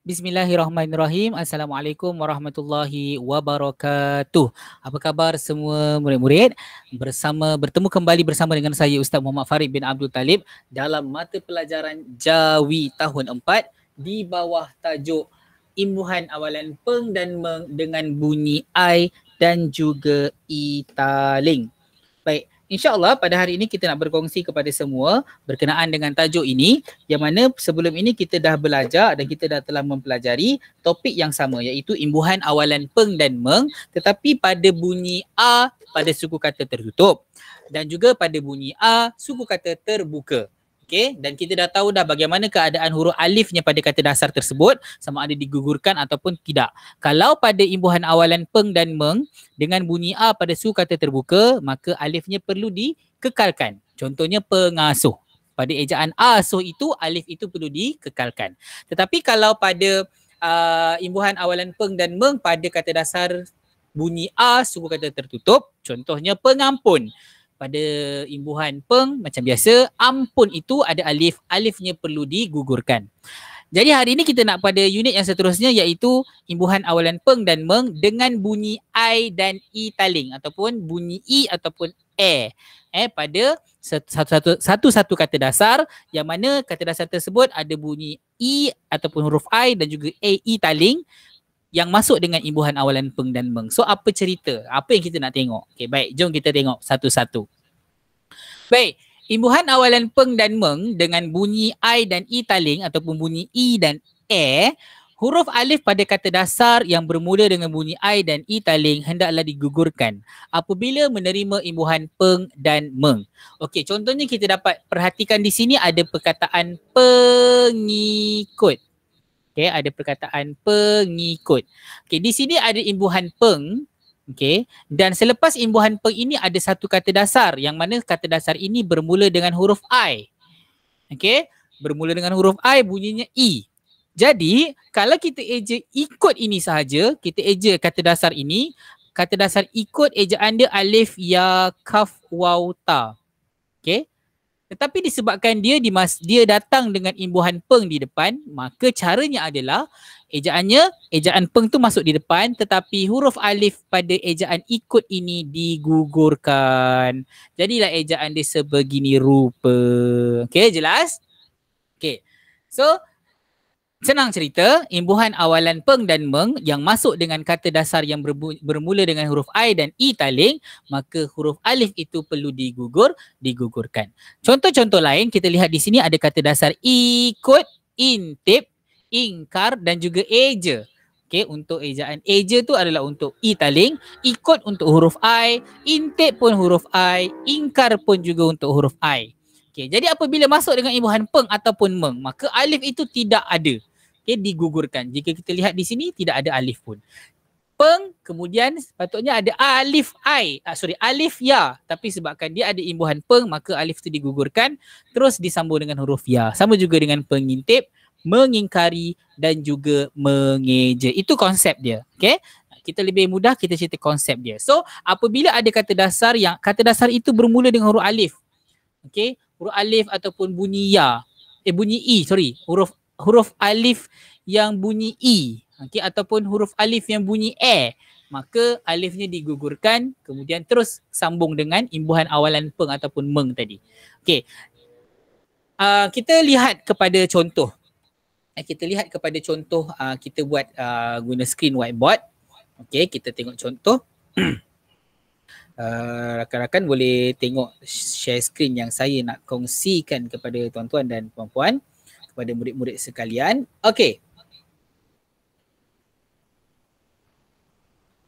Bismillahirrahmanirrahim. Assalamualaikum warahmatullahi wabarakatuh. Apa khabar semua murid-murid? Bertemu kembali bersama dengan saya Ustaz Muhammad Farid bin Abdul Talib dalam mata pelajaran Jawi tahun 4 di bawah tajuk Imbuhan Awalan Peng dan Meng dengan bunyi I dan juga Italing. Baik, insya-Allah pada hari ini kita nak berkongsi kepada semua berkenaan dengan tajuk ini, yang mana sebelum ini kita dah belajar dan kita dah telah mempelajari topik yang sama, iaitu imbuhan awalan peng dan meng tetapi pada bunyi a pada suku kata tertutup dan juga pada bunyi a suku kata terbuka. Okey, dan kita dah tahu dah bagaimana keadaan huruf alifnya pada kata dasar tersebut, sama ada digugurkan ataupun tidak. Kalau pada imbuhan awalan peng dan meng dengan bunyi A pada suku kata terbuka, maka alifnya perlu dikekalkan. Contohnya pengasuh. Pada ejaan asuh itu, alif itu perlu dikekalkan. Tetapi kalau pada imbuhan awalan peng dan meng pada kata dasar bunyi A suku kata tertutup, contohnya pengampun. Pada imbuhan peng macam biasa, ampun itu ada alif, alifnya perlu digugurkan. Jadi hari ini kita nak pada unit yang seterusnya, iaitu imbuhan awalan peng dan meng dengan bunyi I dan I taling ataupun bunyi I ataupun E pada satu-satu kata dasar, yang mana kata dasar tersebut ada bunyi I ataupun huruf I dan juga I taling yang masuk dengan imbuhan awalan peng dan meng. So apa cerita? Apa yang kita nak tengok? Okay, baik, jom kita tengok satu-satu. Baik, imbuhan awalan peng dan meng dengan bunyi I dan I taling ataupun bunyi I dan E, huruf alif pada kata dasar yang bermula dengan bunyi I dan I taling hendaklah digugurkan apabila menerima imbuhan peng dan meng. Okey, contohnya kita dapat perhatikan di sini ada perkataan pengikut. Okey, ada perkataan pengikut. Okey, di sini ada imbuhan peng. Okey, dan selepas imbuhan peng ini ada satu kata dasar yang mana kata dasar ini bermula dengan huruf I. Okey, bermula dengan huruf I bunyinya I. Jadi, kalau kita eja ikut ini sahaja, kita eja kata dasar ini, kata dasar ikut ejaan dia alif, ya, kaf, waw, ta. Okey, tetapi disebabkan dia datang dengan imbuhan peng di depan, maka caranya adalah ejaan peng tu masuk di depan, tetapi huruf alif pada ejaan ikut ini digugurkan. Jadilah ejaan dia sebegini rupa. Okey, jelas? Okey. So, senang cerita, imbuhan awalan peng dan meng yang masuk dengan kata dasar yang bermula dengan huruf I dan I taling, maka huruf alif itu perlu digugurkan. Contoh-contoh lain kita lihat di sini ada kata dasar ikut, intip, ingkar dan juga eja. Okey, untuk ejaan eja tu adalah untuk I taling, ikut untuk huruf I, intip pun huruf I, ingkar pun juga untuk huruf I. Okey, jadi apabila masuk dengan imbuhan peng ataupun meng, maka alif itu tidak ada. Okey, digugurkan. Jika kita lihat di sini tidak ada alif pun. Peng, kemudian sepatutnya ada alif alif ya, tapi sebabkan dia ada imbuhan peng, maka alif itu digugurkan terus disambung dengan huruf ya. Sama juga dengan pengintip, mengingkari dan juga mengeja. Itu konsep dia. Okey, kita lebih mudah kita cerita konsep dia. So, apabila ada kata dasar itu bermula dengan huruf alif. Okey, huruf alif ataupun bunyi ya, bunyi i, huruf alif yang bunyi i, okey, ataupun huruf alif yang bunyi maka alifnya digugurkan, kemudian terus sambung dengan imbuhan awalan peng ataupun meng tadi. Okey, kita lihat kepada contoh. Kita buat guna screen whiteboard. Okey, kita tengok contoh. Rakan-rakan boleh tengok share screen yang saya nak kongsikan kepada tuan-tuan dan puan-puan, kepada murid-murid sekalian. Okey.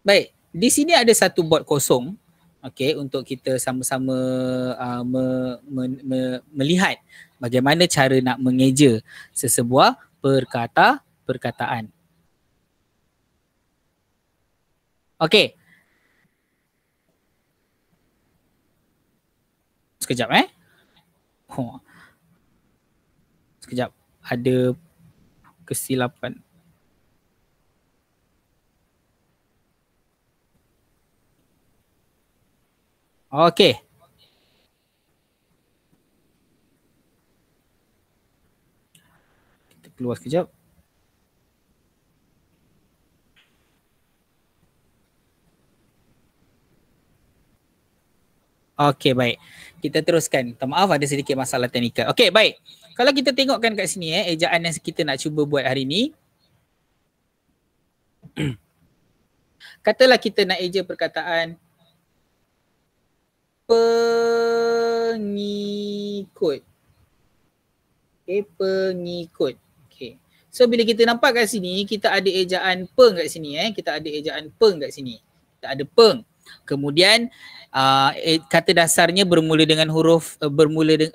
Baik, di sini ada satu bot kosong. Okey, untuk kita sama-sama melihat bagaimana cara nak mengeja sesebuah perkataan. Okey. Sekejap Sekejap, ada kesilapan. Okey. Kita keluar sekejap. Okey, baik. Kita teruskan. Minta maaf ada sedikit masalah teknikal. Okey, baik. Kalau kita tengokkan kat sini ejaan yang kita nak cuba buat hari ni. Katalah kita nak eja perkataan pengikut. Okay, pengikut. Okay. So bila kita nampak kat sini, kita ada ejaan peng kat sini. Kita ada ejaan peng kat sini. Kita ada peng. Kemudian kata dasarnya bermula dengan huruf,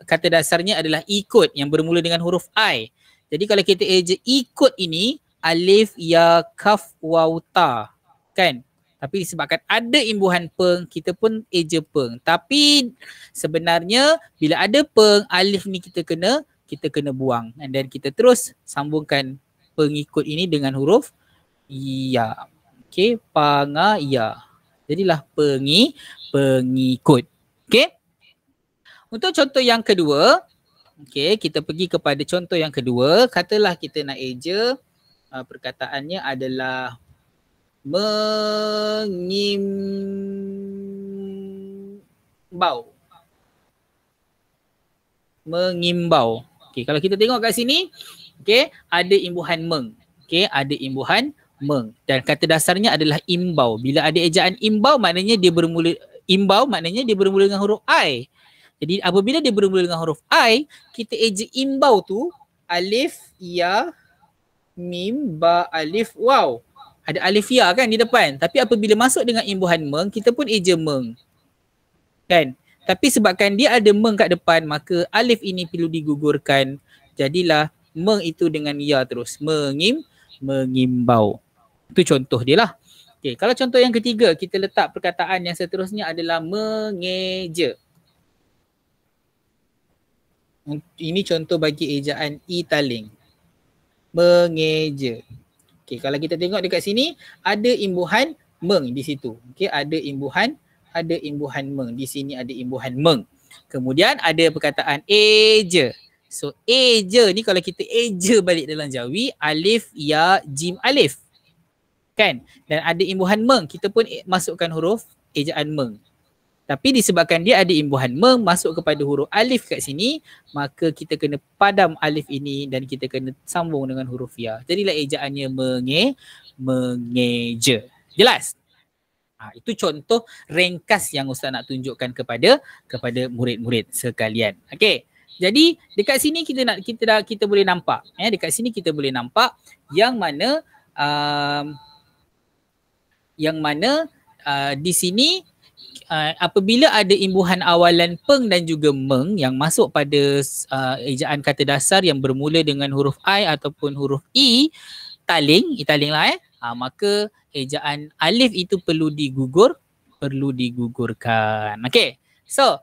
kata dasarnya adalah ikut yang bermula dengan huruf I. Jadi kalau kita eja ikut ini, alif, ya, kaf, waw, ta. Kan? Tapi disebabkan ada imbuhan peng, kita pun eja peng. Tapi sebenarnya bila ada peng, alif ni kita kena buang. And then kita terus sambungkan pengikut ini dengan huruf ya. Okay, pangaya. Jadilah pengikut. Okay. Untuk contoh yang kedua, okay, kita pergi kepada contoh yang kedua. Katalah kita nak eja perkataannya adalah mengimbau. Mengimbau. Okay, kalau kita tengok kat sini, okay, ada imbuhan meng. Okay, ada imbuhan meng. Dan kata dasarnya adalah imbau. Bila ada ejaan imbau, maknanya dia bermula dengan huruf I. Jadi apabila dia bermula dengan huruf I, kita eja imbau tu alif, ya, mim, ba, alif, waw. Ada alif ya kan di depan. Tapi apabila masuk dengan imbuhan meng, kita pun eja meng. Kan? Tapi sebabkan dia ada meng kat depan, maka alif ini perlu digugurkan. Jadilah meng itu dengan ya terus. Mengimbau. Itu contoh dia lah. Okay, kalau contoh yang ketiga, kita letak perkataan yang seterusnya adalah mengeja. Ini contoh bagi ejaan italing. Mengeja. Okay, kalau kita tengok dekat sini, ada imbuhan meng di situ. Okay, ada imbuhan meng. Di sini ada imbuhan meng. Kemudian ada perkataan eja. So eja ni kalau kita eja balik dalam jawi, alif, ya, jim, alif. Kan? Dan ada imbuhan meng, kita pun masukkan huruf ejaan meng. Tapi disebabkan dia ada imbuhan meng masuk kepada huruf alif kat sini, maka kita kena padam alif ini dan kita kena sambung dengan huruf ya. Jadilah ejaannya mengeja. Jelas? Itu contoh ringkas yang Ustaz nak tunjukkan kepada murid-murid sekalian. Okey. Jadi dekat sini kita boleh nampak dekat sini kita boleh nampak yang mana di sini apabila ada imbuhan awalan peng dan juga meng yang masuk pada ejaan kata dasar yang bermula dengan huruf I ataupun huruf I, italing lah maka ejaan alif itu perlu digugurkan. Okey. So,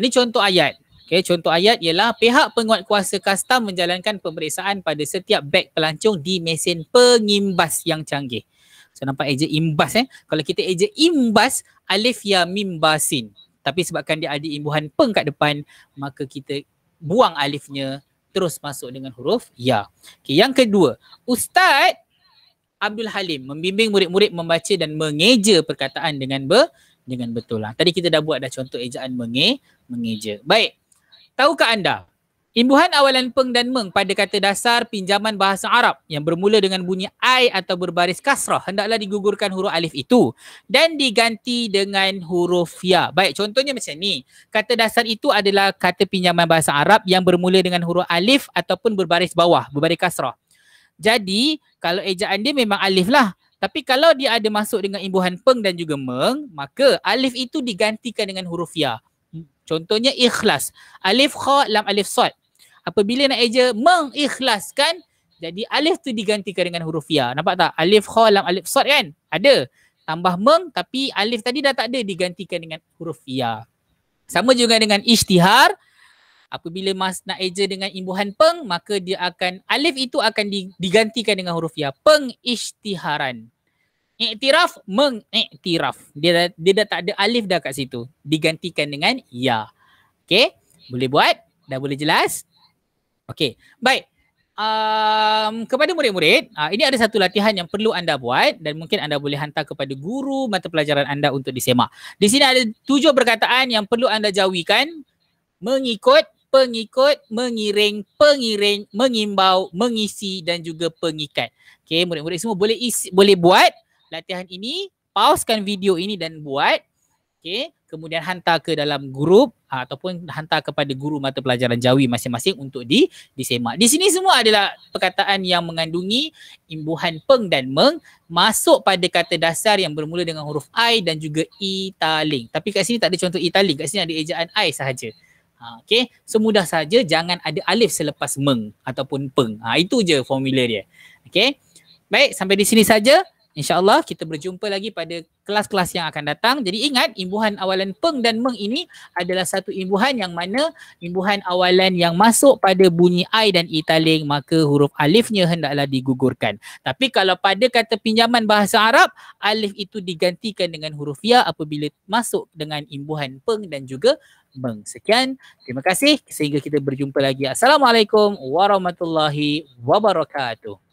ni contoh ayat. Okey, contoh ayat ialah pihak penguatkuasa kastam menjalankan pemeriksaan pada setiap beg pelancong di mesin pengimbas yang canggih. So nampak eja imbas Kalau kita eja imbas, alif, ya, mim, ba, sin. Tapi sebabkan dia ada imbuhan peng kat depan, maka kita buang alifnya, terus masuk dengan huruf ya. Okey, yang kedua, Ustaz Abdul Halim membimbing murid-murid membaca dan mengeja perkataan dengan betul. Tadi kita dah buat contoh ejaan mengeja. Baik. Tahukah anda imbuhan awalan peng dan meng pada kata dasar pinjaman bahasa Arab yang bermula dengan bunyi I atau berbaris kasrah hendaklah digugurkan huruf alif itu dan diganti dengan huruf ya. Baik, contohnya macam ni. Kata dasar itu adalah kata pinjaman bahasa Arab yang bermula dengan huruf alif ataupun berbaris bawah, berbaris kasrah. Jadi, kalau ejaan dia memang alif lah. Tapi kalau dia ada masuk dengan imbuhan peng dan juga meng, maka alif itu digantikan dengan huruf ya. Contohnya ikhlas. Alif, kha, lam, alif, sad. Apabila nak eja mengikhlaskan, jadi alif tu digantikan dengan huruf ya. Nampak tak? Alif, kha, lam, alif, sad kan? Ada. Tambah meng, tapi alif tadi dah tak ada, digantikan dengan huruf ya. Sama juga dengan ishtihar. Apabila nak eja dengan imbuhan peng, maka dia akan, alif itu akan digantikan dengan huruf ya. Pengishtiharan. Iktiraf, mengiktiraf. Dia dah tak ada alif dah kat situ. Digantikan dengan ya. Okey? Boleh buat? Dah boleh jelas? Okey. Baik. kepada murid-murid, ini ada satu latihan yang perlu anda buat dan mungkin anda boleh hantar kepada guru mata pelajaran anda untuk disemak. Di sini ada 7 perkataan yang perlu anda jauhikan. Mengikut, pengikut, mengiring, pengiring, mengimbau, mengisi dan juga pengikat. Okey, murid-murid semua boleh buat latihan ini, pausekan video ini dan buat. Okey, kemudian hantar ke dalam grup ataupun hantar kepada guru mata pelajaran Jawi masing-masing untuk disemak. Di sini semua adalah perkataan yang mengandungi imbuhan peng dan meng masuk pada kata dasar yang bermula dengan huruf I dan juga italing. Tapi kat sini tak ada contoh italing, kat sini ada ejaan I sahaja. Okey, semudah saja jangan ada alif selepas meng ataupun peng. Itu je formula dia. Okey. Baik, sampai di sini saja. InsyaAllah kita berjumpa lagi pada kelas-kelas yang akan datang. Jadi ingat, imbuhan awalan peng dan meng ini adalah satu imbuhan yang mana imbuhan awalan yang masuk pada bunyi I dan italing, maka huruf alifnya hendaklah digugurkan. Tapi kalau pada kata pinjaman bahasa Arab, alif itu digantikan dengan huruf ya apabila masuk dengan imbuhan peng dan juga meng. Sekian, terima kasih sehingga kita berjumpa lagi. Assalamualaikum warahmatullahi wabarakatuh.